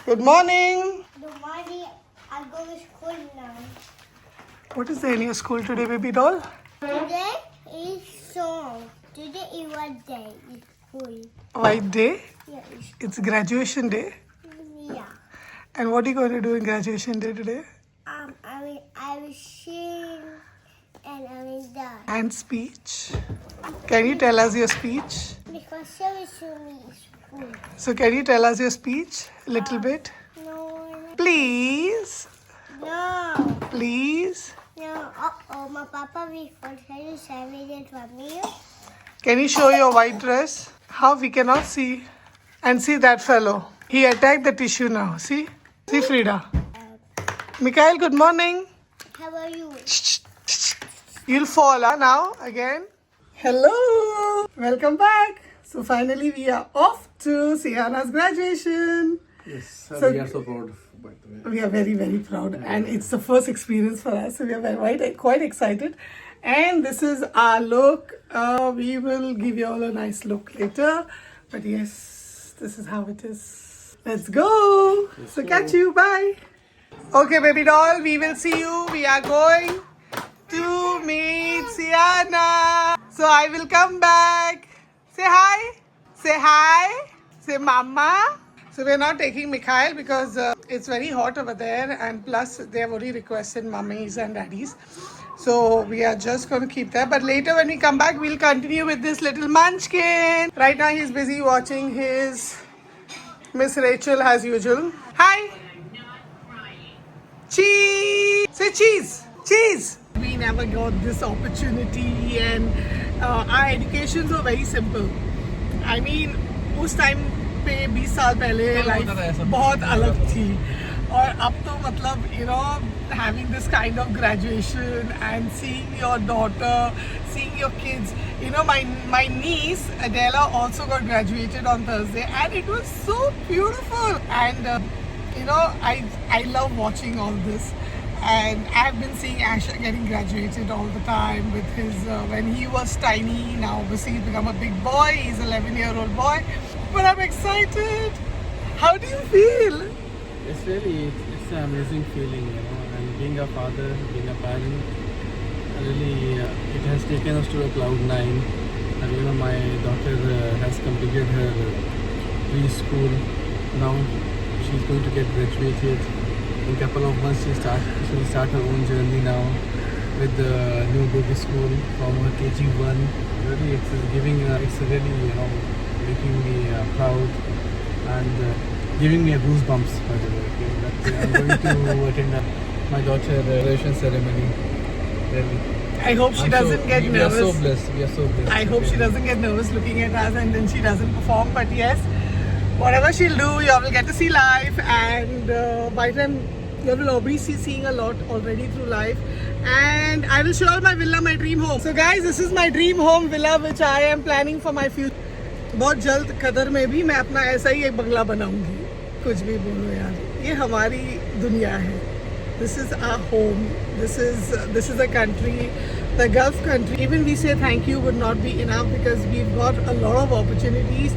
Good morning. The morning I go to school now. What is there in your school today, baby doll? Today is song. Today is what day is school. White day. Yeah, It's graduation day. yeah. And what are you going to do in graduation day today? I will sing and I will dance. And speech. Can you tell us your speech? Because service to me is school. So can you tell us your speech a little bit? No, Please. no, Please. no. My papa will tell you sandwiches for me. Can you show your white dress? How we cannot see. And see that fellow. He attacked the tissue now. See? See Frida. Mikhail, good morning. How are you? You'll fall now again. Hello. Welcome back. So finally we are off to Sienna's graduation. Yes, So- we are so proud, by the way. We are very, very proud, and it's the first experience for us. So we are quite excited. And this is our look. We will give you all a nice look later. But yes, this is how it is. Let's go. So catch you. Bye. Okay, baby doll. We will see you. We are going to meet Sienna. So I will come back. Say hi. Say hi. Say mama. So we're not taking Mikhail because it's very hot over there, and plus they have already requested mummies and daddies. So we are just going to keep that. But later when we come back, we'll continue with this little munchkin. Right now he's busy watching his Miss Rachel as usual. Hi. Cheese. Say cheese. Cheese. We never got this opportunity, and our educations were very simple. I mean, उस time पे 20 साल पहले life बहुत अलग थी, और अब तो मतलब having this kind of graduation and seeing your daughter, seeing your kids. My niece Adela also got graduated on Thursday, and it was so beautiful. And I love watching all this. And I've been seeing Asher getting graduated all the time with his, when he was tiny. Now obviously he's become a big boy. He's an 11-year-old boy. But I'm excited. How do you feel? It's an amazing feeling, and being a father, being a parent, really, it has taken us to a cloud nine. And my daughter has completed her preschool. Now she's going to get graduated. In a couple of months she'll start her own journey now with the new baby school from her KG1. Really, it's really making me proud and giving me a goosebumps, by the way. Okay? That I'm going to attend my daughter's graduation ceremony. Really. I hope she doesn't get nervous. We are so blessed. We are so blessed. I hope she doesn't get nervous looking at us and then she doesn't perform. But yes, whatever she'll do, you all will get to see live. And by then, you will obviously seeing a lot already through life. And I will show you my villa, my dream home. So guys, this is my dream home villa which I am planning for my future. बहुत जल्द कदर में भी मैं अपना ऐसा ही एक बंगला बनाऊंगी. कुछ भी बोलो यार, ये हमारी दुनिया है. This is our home. This is a country, the Gulf country. Even we say thank you would not be enough, because we've got a lot of opportunities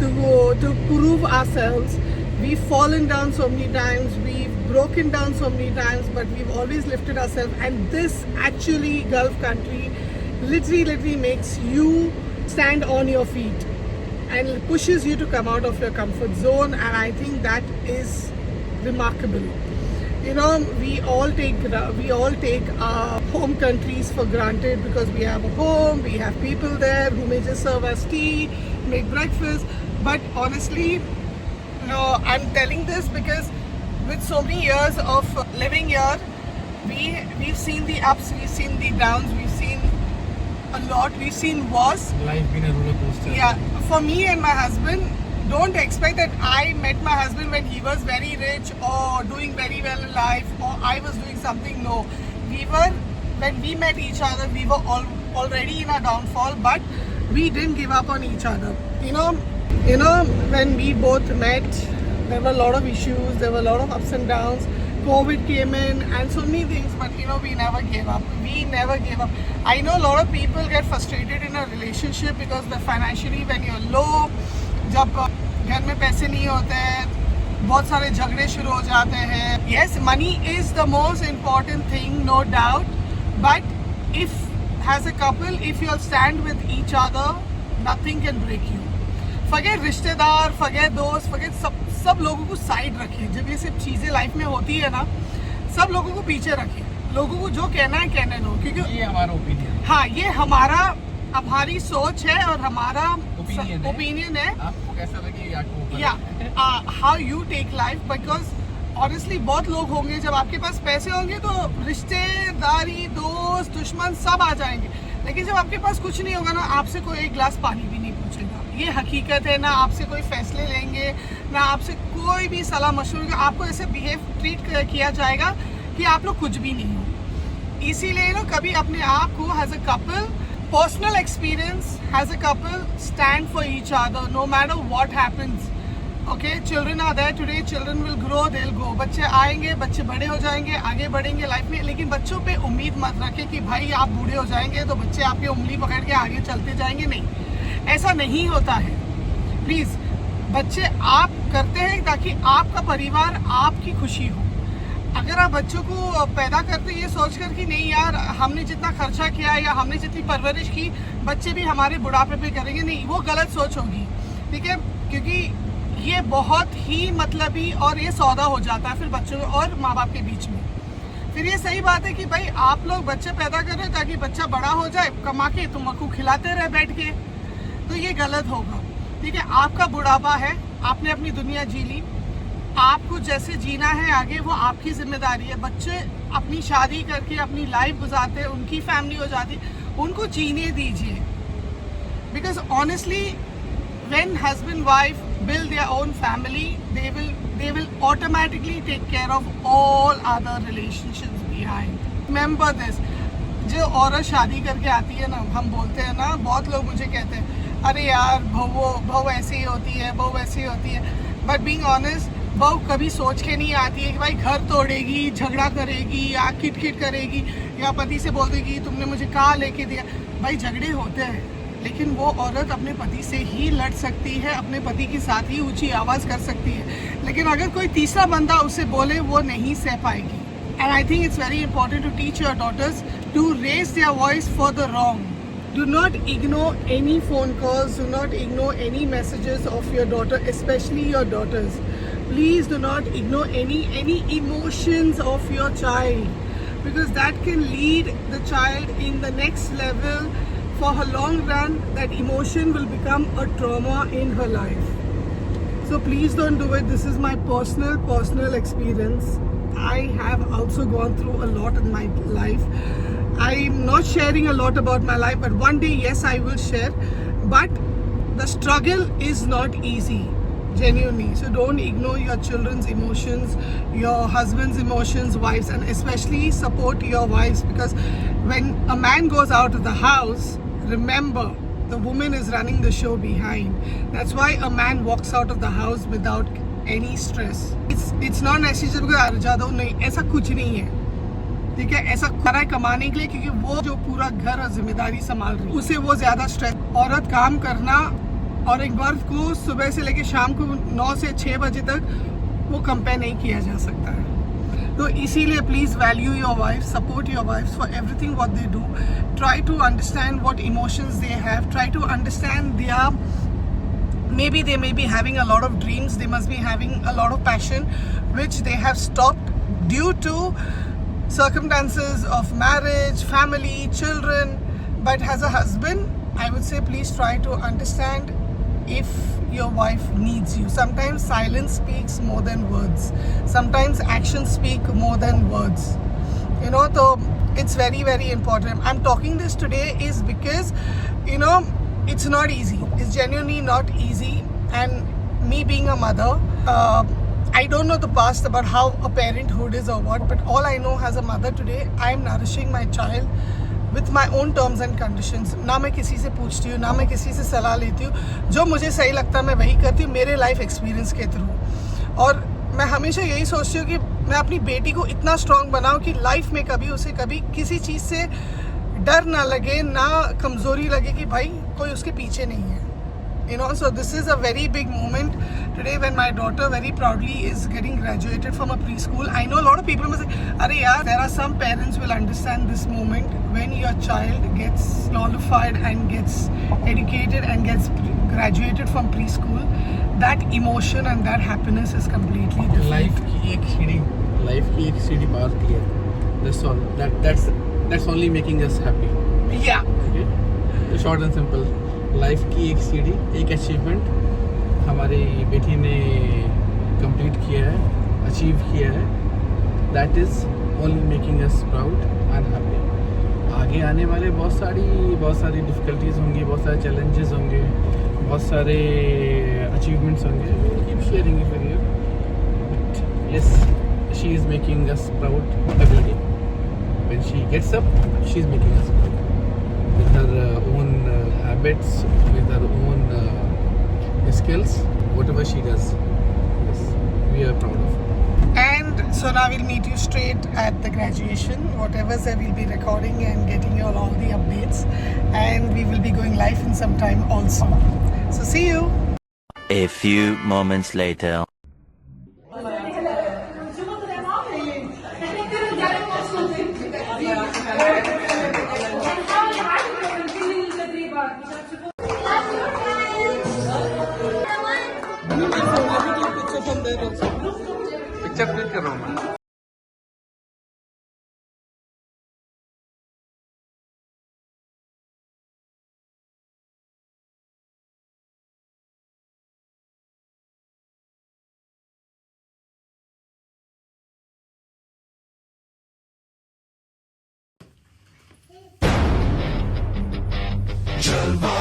to prove ourselves. We've fallen down so many times, we've broken down so many times, but we've always lifted ourselves. And this actually, Gulf country, literally makes you stand on your feet and pushes you to come out of your comfort zone. And I think that is remarkable. We all take our home countries for granted, because we have a home, we have people there who may just serve us tea, make breakfast. But honestly, I'm telling this because with so many years of living here, we've seen the ups, we've seen the downs, we've seen a lot, we've seen wars. Life been a roller coaster. Yeah, for me and my husband, don't expect that I met my husband when he was very rich or doing very well in life, or I was doing something. No, when we met each other, we were already in our downfall, but we didn't give up on each other. When we both met, there were a lot of issues, there were a lot of ups and downs. COVID came in and so many things, but we never gave up. We never gave up. I know a lot of people get frustrated in a relationship because financially when you're low, जब घर में पैसे नहीं होते हैं, बहुत सारे झगड़े शुरू हो जाते हैं. Yes, money is the most important thing, no doubt. But if, as a couple, if you'll stand with each other, nothing can break you. Forget रिश्तेदार, forget दोस्त, forget सब लोगों को साइड रखिए. जब ये सब चीज़ें लाइफ में होती है ना, सब लोगों को पीछे रखिए. लोगों को जो कहना है कहने दो, क्योंकि ये हमारा ओपिनियन. हाँ, ये हमारी सोच है और हमारा ओपिनियन है. आपको कैसा लगे आपको या how you take life, because honestly बहुत लोग होंगे, जब आपके पास पैसे होंगे तो रिश्तेदारी, दोस्त, दुश्मन सब आ जाएंगे. लेकिन जब आपके पास कुछ नहीं होगा ना, आपसे कोई एक गिलास पानी भी नहीं पूछेगा. ये हकीकत है. ना आपसे कोई फैसले लेंगे, ना आपसे कोई भी सलाह मशवरा. आपको ऐसे ट्रीट किया जाएगा कि आप लोग कुछ भी नहीं हो. इसीलिए ना कभी अपने आप को as a couple, personal experience, as a couple stand for each other no matter what happens. Okay, children are there today, children will grow, they will go. बच्चे आएंगे, बच्चे बड़े हो जाएंगे, आगे बढ़ेंगे लाइफ में. लेकिन बच्चों पे उम्मीद मत रखें कि भाई आप बूढ़े हो जाएंगे तो बच्चे आपकी उंगली पकड़ के आगे चलते जाएंगे. नहीं, ऐसा नहीं होता है. प्लीज़, बच्चे आप करते हैं ताकि आपका परिवार, आपकी खुशी हो. अगर आप बच्चों को पैदा करते ये सोचकर कि नहीं यार, हमने जितना खर्चा किया या हमने जितनी परवरिश की, बच्चे भी हमारे बुढ़ापे पे करेंगे, नहीं, वो गलत सोच होगी. ठीक है, क्योंकि ये बहुत ही मतलबी और ये सौदा हो जाता है फिर बच्चों और माँ बाप के बीच में. फिर ये सही बात है कि भाई आप लोग बच्चे पैदा कर रहे हो ताकि बच्चा बड़ा हो जाए, कमा के तुमको खिलाते रहे बैठ के, तो ये गलत होगा. ठीक है, आपका बुढ़ापा है, आपने अपनी दुनिया जी ली, आपको जैसे जीना है आगे वो आपकी जिम्मेदारी है. बच्चे अपनी शादी करके अपनी लाइफ गुजारते हैं, उनकी फैमिली हो जाती, उनको जीने दीजिए. Because honestly when husband wife build their own family, they will automatically take care of all other relationships behind. Remember this. जो औरत शादी करके आती है ना, हम बोलते हैं ना, बहुत लोग मुझे कहते हैं अरे यार बहू ऐसी ही होती है, बहू ऐसी होती है. बट बीइंग ऑनेस्ट, बहू कभी सोच के नहीं आती है कि भाई घर तोड़ेगी, झगड़ा करेगी या किट करेगी या पति से बोल देगी तुमने मुझे कहाँ लेके दिया. भाई झगड़े होते हैं, लेकिन वो औरत अपने पति से ही लड़ सकती है, अपने पति के साथ ही ऊंची आवाज़ कर सकती है. लेकिन अगर कोई तीसरा बंदा उसे बोले, वो नहीं सह पाएगी. And I think it's very important to teach your daughters to raise their voice for the wrong. Do not ignore any phone calls, do not ignore any messages of your daughter, especially your daughters. Please do not ignore any emotions of your child, because that can lead the child in the next level. For her long run, that emotion will become a trauma in her life. So please don't do it. This is my personal experience. I have also gone through a lot in my life. I'm not sharing a lot about my life, but one day, yes, I will share. But the struggle is not easy, genuinely. So don't ignore your children's emotions, your husband's emotions, wives, and especially support your wives, because when a man goes out of the house, remember, the woman is running the show behind. That's why a man walks out of the house without any stress. It's not necessary कि अर्जा दो, नहीं, ऐसा कुछ नहीं है. ठीक है, ऐसा करा है कमाने के लिए, क्योंकि वो जो पूरा घर और जिम्मेदारी संभाल रही है, उसे वो ज्यादा स्ट्रेस. औरत काम करना और एक मर्द को सुबह से लेकर शाम को 9 से 6 बजे तक वो कंपेयर नहीं किया जा सकता है. तो इसीलिए please value your wife, support your wife for everything what they do. Try to understand what emotions they have. Try to understand their, maybe they may be having a lot of dreams, they must be having a lot of passion which they have stopped due to circumstances of marriage, family, children. But as a husband, I would say please try to understand if your wife needs you. Sometimes silence speaks more than words, sometimes actions speak more than words, you know. So it's very important. I'm talking this today is because, you know, it's not easy. It's genuinely not easy. And me being a mother, I don't know the past about how a parenthood is or what, but all I know as a mother today, I am nourishing my child with my own terms and conditions. ना मैं किसी से पूछती हूँ, ना मैं किसी से सलाह लेती हूँ. जो मुझे सही लगता है मैं वही करती हूँ, मेरे लाइफ एक्सपीरियंस के थ्रू. और मैं हमेशा यही सोचती हूँ कि मैं अपनी बेटी को इतना स्ट्रॉन्ग बनाऊँ कि लाइफ में उसे कभी किसी चीज़ से डर ना लगे, ना कमज़ोरी लगे कि भाई कोई उसके पीछे नहीं है. So this is a very big moment today when my daughter very proudly is getting graduated from a preschool. I know a lot of people must say, "Arey yaar, there are some parents will understand this moment when your child gets qualified and gets educated and gets graduated from preschool. That emotion and that happiness is completely different." Life की एक सीढ़ी पार की है. That's all. That's only making us happy. Yeah. Okay? Short and simple. Life की एक सीढ़ी, एक achievement हमारी बेटी ने कंप्लीट किया है, अचीव किया है. That is only making us proud and happy. आगे आने वाले बहुत सारी डिफ़िकल्टीज होंगी, बहुत सारे चैलेंजेस होंगे, बहुत सारे अचीवमेंट्स होंगे. We will keep sharing it with you. But yes, she is making us proud every day. When she gets up, she is making us proud with her own habits, with her own skills, whatever she does. Yes, we are proud of her. And so now we'll meet you straight at the graduation. Whatever's there, we'll be recording and getting you all the updates. And we will be going live in some time also. So see you. A few moments later. Picture click कर रहा हूँ मैं. जलवा